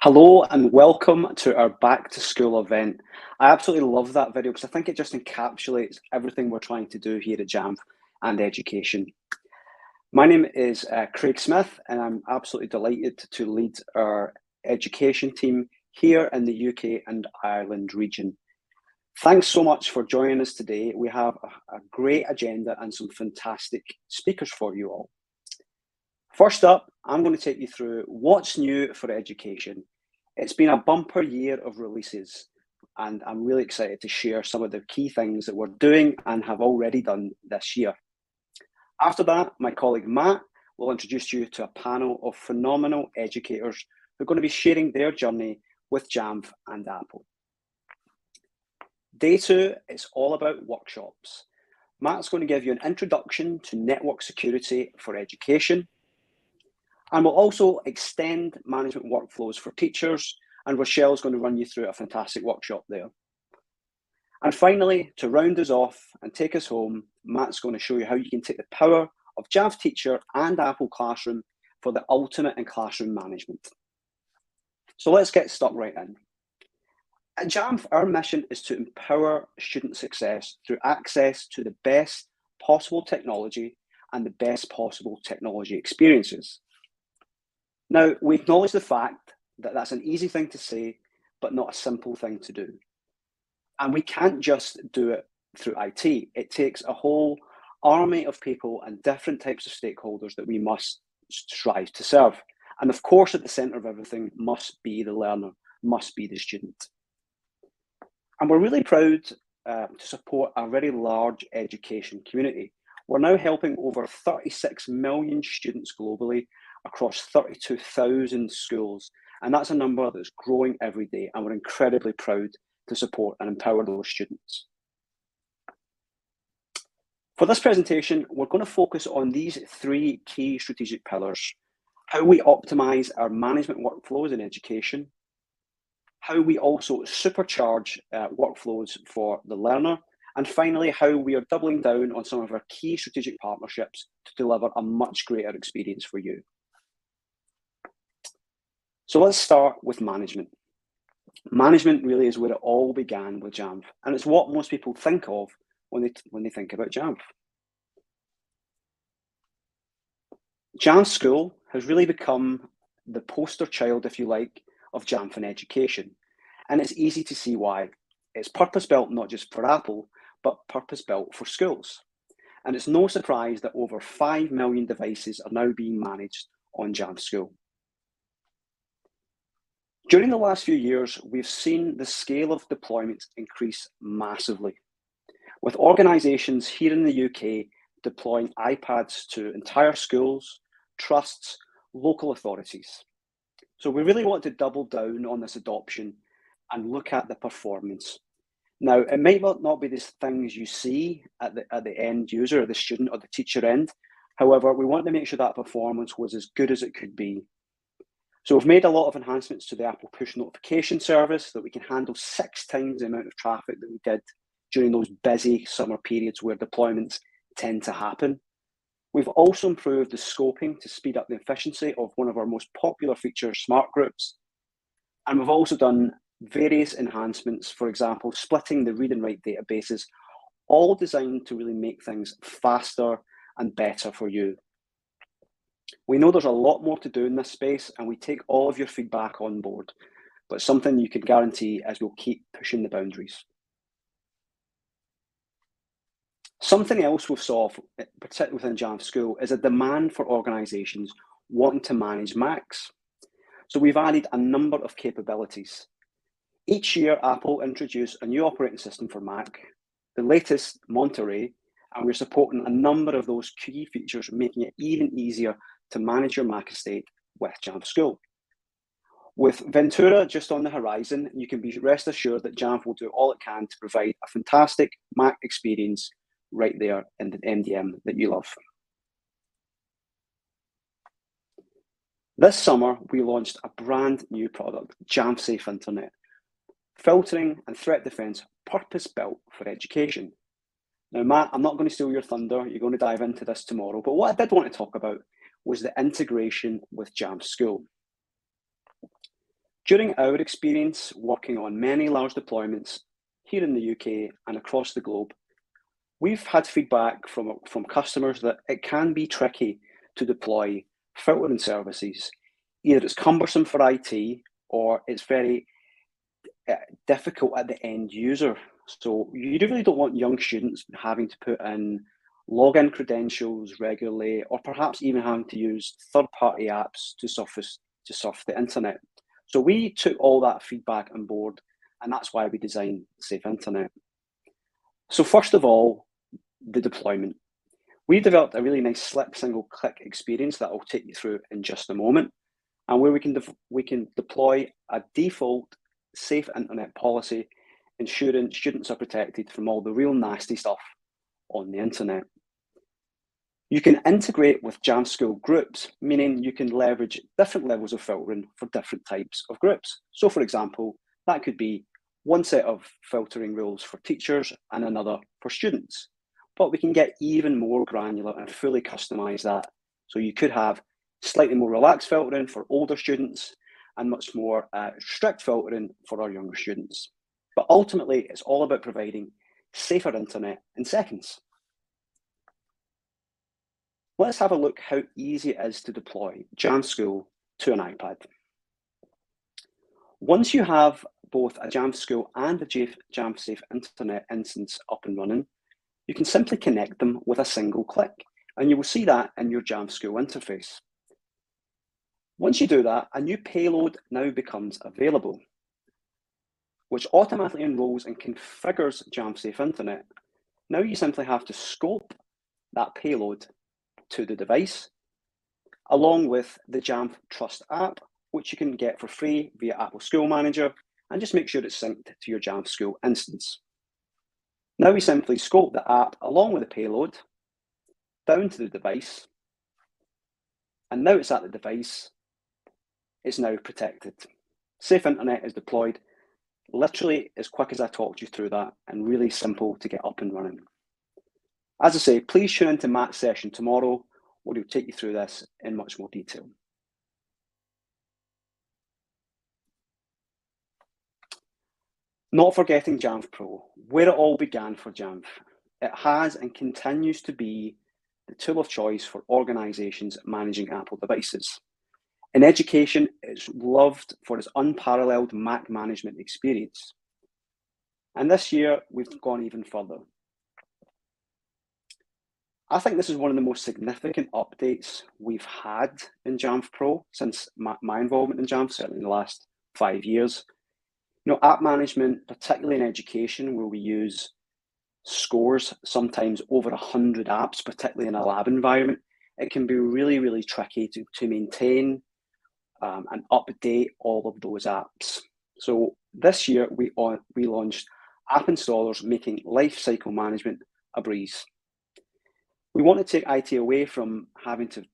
Hello and welcome to our back to school event. I absolutely love that video because I think it just encapsulates everything we're trying to do here at Jamf and education. My name is Craig Smith and I'm absolutely delighted to lead our education team here in the UK and Ireland region. Thanks so much for joining us today. We have a great agenda and some fantastic speakers for you all. First up, I'm going to take you through what's new for education. It's been a bumper year of releases, and I'm really excited to share some of the key things that we're doing and have already done this year. After that, my colleague Matt will introduce you to a panel of phenomenal educators who are going to be sharing their journey with Jamf and Apple. Day two is all about workshops. Matt's going to give you an introduction to network security for education. And we'll also extend management workflows for teachers, and Rochelle's going to run you through a fantastic workshop there. And finally, to round us off and take us home, Matt's going to show you how you can take the power of Jamf Teacher and Apple Classroom for the ultimate in classroom management. So let's get stuck right in. At Jamf, our mission is to empower student success through access to the best possible technology and the best possible technology experiences. Now, we acknowledge the fact that that's an easy thing to say, but not a simple thing to do. And we can't just do it through IT. It takes a whole army of people and different types of stakeholders that we must strive to serve. And of course, at the center of everything must be the learner, must be the student. And we're really proud to support a very large education community. We're now helping over 36 million students globally across 32,000 schools. And that's a number that's growing every day. And we're incredibly proud to support and empower those students. For this presentation, we're going to focus on these three key strategic pillars: how we optimize our management workflows in education, how we also supercharge workflows for the learner, and finally, how we are doubling down on some of our key strategic partnerships to deliver a much greater experience for you. So let's start with management. Management really is where it all began with Jamf, and it's what most people think of when they think about Jamf. Jamf School has really become the poster child, if you like, of Jamf in education, and it's easy to see why. It's purpose-built not just for Apple, but purpose-built for schools. And it's no surprise that over 5 million devices are now being managed on Jamf School. During the last few years, we've seen the scale of deployments increase massively, with organisations here in the UK deploying iPads to entire schools, trusts, local authorities. So we really want to double down on this adoption and look at the performance. Now, it might not be these things you see at the end user, or the student or the teacher end. However, we want to make sure that performance was as good as it could be. So we've made a lot of enhancements to the Apple push notification service that we can handle 6 times the amount of traffic that we did during those busy summer periods where deployments tend to happen. We've also improved the scoping to speed up the efficiency of one of our most popular features, Smart Groups. And we've also done various enhancements, for example, splitting the read and write databases, all designed to really make things faster and better for you. We know there's a lot more to do in this space, and we take all of your feedback on board, but something you can guarantee is we'll keep pushing the boundaries. Something else we've saw, particularly within Jamf School, is a demand for organisations wanting to manage Macs. So we've added a number of capabilities. Each year, Apple introduce a new operating system for Mac, the latest Monterey, and we're supporting a number of those key features, making it even easier to manage your Mac estate with Jamf School. With Ventura just on the horizon, you can be rest assured that Jamf will do all it can to provide a fantastic Mac experience right there in the MDM that you love. This summer, we launched a brand new product, Jamf Safe Internet, filtering and threat defense purpose-built for education. Now, Matt, I'm not going to steal your thunder. You're going to dive into this tomorrow. But what I did want to talk about was the integration with Jamf School. During our experience working on many large deployments here in the UK and across the globe, we've had feedback from customers that it can be tricky to deploy filtering services. Either it's cumbersome for IT or it's very difficult at the end user. So you really don't want young students having to put in login credentials regularly, or perhaps even having to use third-party apps to surf the internet. So we took all that feedback on board, and that's why we designed Safe Internet. So first of all, the deployment. We developed a really nice slick single-click experience that I'll take you through in just a moment, and where we can deploy a default Safe Internet policy, ensuring students are protected from all the real nasty stuff on the internet. You can integrate with Jamf School groups, meaning you can leverage different levels of filtering for different types of groups. So for example, that could be one set of filtering rules for teachers and another for students. But we can get even more granular and fully customize that. So you could have slightly more relaxed filtering for older students and much more strict filtering for our younger students. But ultimately, it's all about providing safer internet in seconds. Let's have a look how easy it is to deploy Jamf School to an iPad. Once you have both a Jamf School and a Jamf Safe Internet instance up and running, you can simply connect them with a single click, and you will see that in your Jamf School interface. Once you do that, a new payload now becomes available, which automatically enrolls and configures Jamf Safe Internet. Now you simply have to scope that payload to the device, along with the Jamf Trust app, which you can get for free via Apple School Manager, and just make sure it's synced to your Jamf School instance. Now we simply scope the app along with the payload down to the device, and now it's at the device, it's now protected. Safe Internet is deployed literally as quick as I talked you through that, and really simple to get up and running. As I say, please tune into Matt's session tomorrow, where he'll take you through this in much more detail. Not forgetting Jamf Pro, where it all began for Jamf. It has and continues to be the tool of choice for organisations managing Apple devices. In education, it's loved for its unparalleled Mac management experience. And this year, we've gone even further. I think this is one of the most significant updates we've had in Jamf Pro since my involvement in Jamf, certainly in the last 5 years. App management, particularly in education, where we use scores, sometimes over 100 apps, particularly in a lab environment, it can be really, really tricky to maintain and update all of those apps. So this year, we launched app installers, making lifecycle management a breeze. We want to take IT away from having to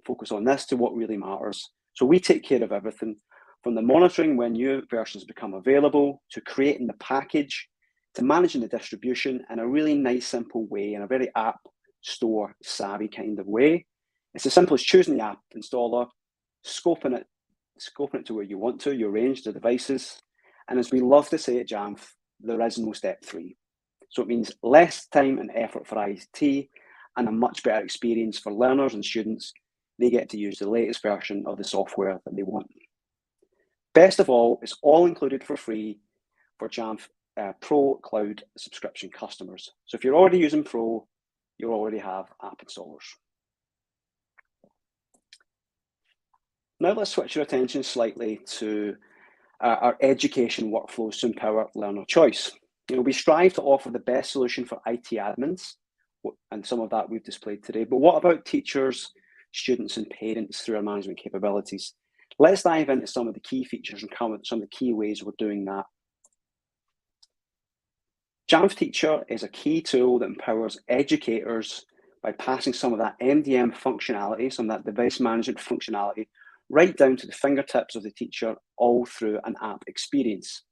focus on this to what really matters. So we take care of everything, from the monitoring when new versions become available, to creating the package, to managing the distribution in a really nice, simple way, in a very app store savvy kind of way. It's as simple as choosing the app installer, scoping it to where you want to, you arrange the devices. And as we love to say at Jamf, there is no step 3. So it means less time and effort for IT and a much better experience for learners and students. They get to use the latest version of the software that they want. Best of all, it's all included for free for Jamf Pro Cloud subscription customers. So if you're already using Pro, you already have app installers. Now let's switch your attention slightly to our education workflows to empower learner choice. We strive to offer the best solution for IT admins, and some of that we've displayed today. But what about teachers, students, and parents through our management capabilities? Let's dive into some of the key features and come with some of the key ways we're doing that. Jamf Teacher is a key tool that empowers educators by passing some of that MDM functionality, some of that device management functionality, right down to the fingertips of the teacher, all through an app experience.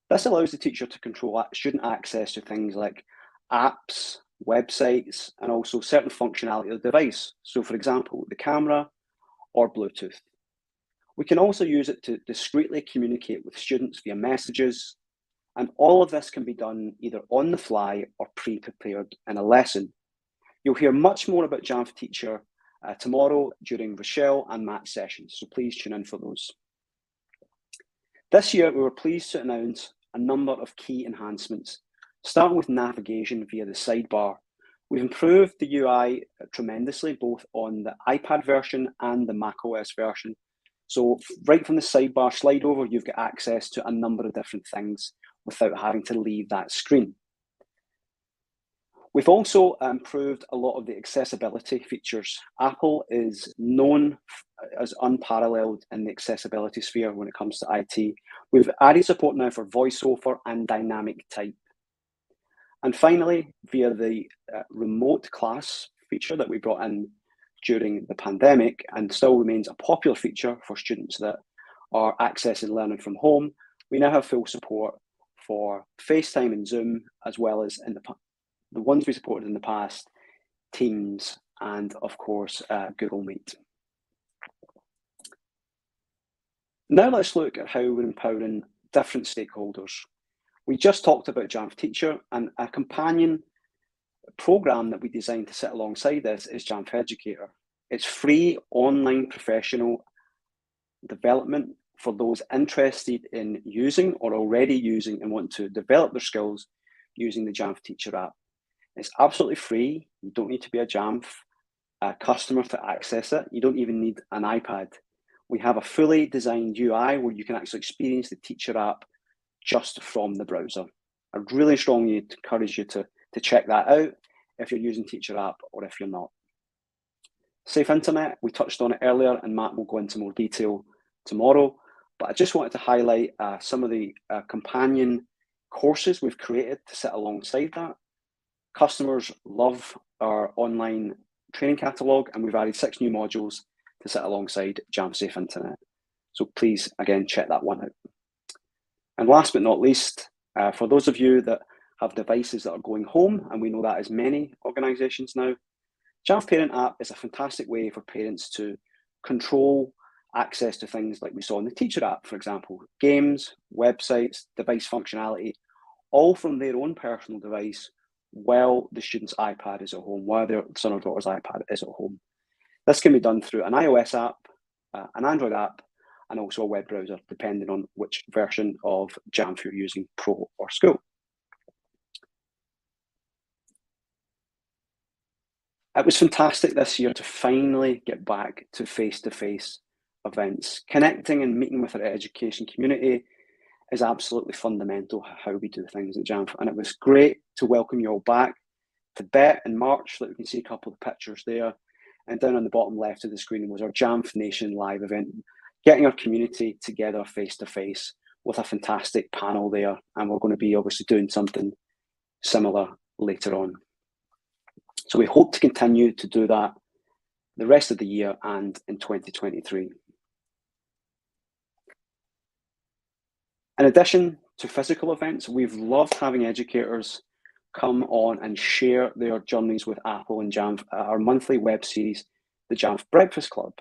This allows the teacher to control student access to things like apps, websites, and also certain functionality of the device. So for example, the camera or Bluetooth. We can also use it to discreetly communicate with students via messages, and all of this can be done either on the fly or pre-prepared in a lesson. You'll hear much more about Jamf Teacher tomorrow during Rochelle and Matt's sessions, so please tune in for those. This year, we were pleased to announce a number of key enhancements, starting with navigation via the sidebar. We've improved the UI tremendously, both on the iPad version and the macOS version. So right from the sidebar slide over, you've got access to a number of different things without having to leave that screen. We've also improved a lot of the accessibility features. Apple is known as unparalleled in the accessibility sphere when it comes to IT. We've added support now for voiceover and dynamic type. And finally, via the remote class feature that we brought in during the pandemic and still remains a popular feature for students that are accessing learning from home, we now have full support for FaceTime and Zoom, as well as in the ones we supported in the past, Teams, and of course, Google Meet. Now let's look at how we're empowering different stakeholders. We just talked about Jamf Teacher, and a companion program that we designed to sit alongside this is Jamf Educator. It's free online professional development for those interested in using or already using and want to develop their skills using the Jamf Teacher app. It's absolutely free. You don't need to be a Jamf customer to access it. You don't even need an iPad. We have a fully designed UI where you can actually experience the Teacher app just from the browser. I really strongly encourage you to check that out if you're using Teacher app or if you're not. Safe Internet, we touched on it earlier, and Matt will go into more detail tomorrow, but I just wanted to highlight some of the companion courses we've created to sit alongside that. Customers love our online training catalogue, and we've added 6 new modules to sit alongside Jamf Safe Internet. So please, again, check that one out. And last but not least, for those of you that have devices that are going home, and we know that is many organisations now, Jamf Parent app is a fantastic way for parents to control access to things like we saw in the Teacher app, for example, games, websites, device functionality, all from their own personal device while the student's iPad is at home, while their son or daughter's iPad is at home. This can be done through an iOS app, an Android app, and also a web browser, depending on which version of Jamf you're using, Pro or School. It was fantastic this year to finally get back to face-to-face events. Connecting and meeting with our education community is absolutely fundamental how we do things at Jamf, and it was great to welcome you all back to BET in March. Like we can see a couple of pictures there, and down on the bottom left of the screen was our Jamf Nation live event, getting our community together face-to-face with a fantastic panel there, and we're going to be obviously doing something similar later on. So we hope to continue to do that the rest of the year and in 2023. In addition to physical events, we've loved having educators come on and share their journeys with Apple and Jamf at our monthly web series, the Jamf Breakfast Club.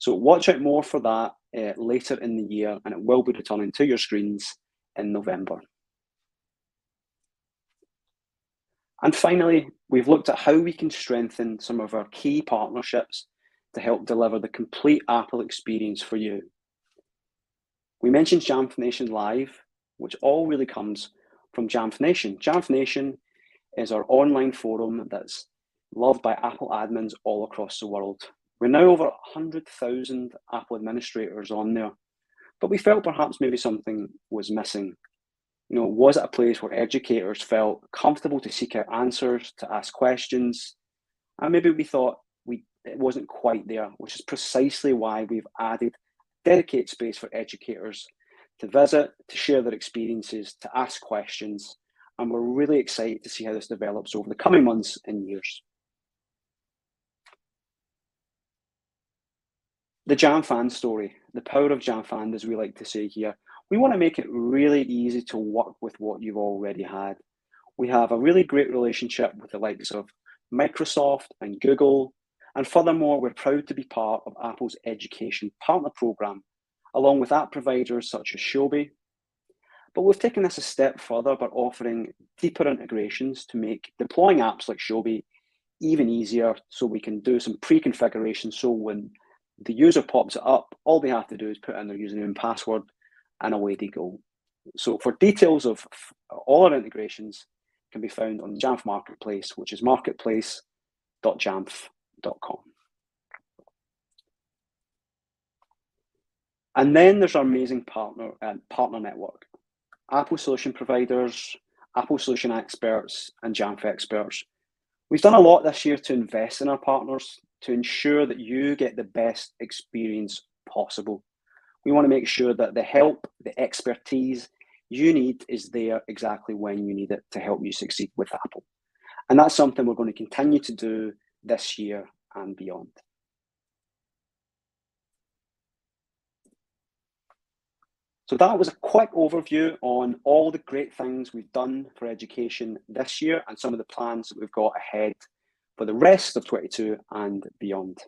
So watch out more for that later in the year, and it will be returning to your screens in November. And finally, we've looked at how we can strengthen some of our key partnerships to help deliver the complete Apple experience for you. We mentioned Jamf Nation Live, which all really comes from Jamf Nation. Jamf Nation is our online forum that's loved by Apple admins all across the world. We're now over 100,000 Apple administrators on there, but we felt perhaps maybe something was missing. You know, was it a place where educators felt comfortable to seek out answers, to ask questions? And maybe we thought it wasn't quite there, which is precisely why we've added dedicated space for educators to visit, to share their experiences, to ask questions. And we're really excited to see how this develops over the coming months and years. The Jamfand story, the power of Jamfand, as we like to say here. We want to make it really easy to work with what you've already had. We have a really great relationship with the likes of Microsoft and Google. And furthermore, we're proud to be part of Apple's education partner program, along with app providers such as Shobi. But we've taken this a step further by offering deeper integrations to make deploying apps like Shobi even easier, so we can do some pre-configuration. So when the user pops it up, all they have to do is put in their username and password, and away they go. So for details of all our integrations can be found on Jamf Marketplace, which is marketplace.jamf.com. And then there's our amazing partner network. Apple solution providers, Apple solution experts, and Jamf experts. We've done a lot this year to invest in our partners to ensure that you get the best experience possible. We want to make sure that the help, the expertise you need is there exactly when you need it to help you succeed with Apple. And that's something we're going to continue to do this year and beyond. So that was a quick overview on all the great things we've done for education this year and some of the plans that we've got ahead for the rest of 22 and beyond.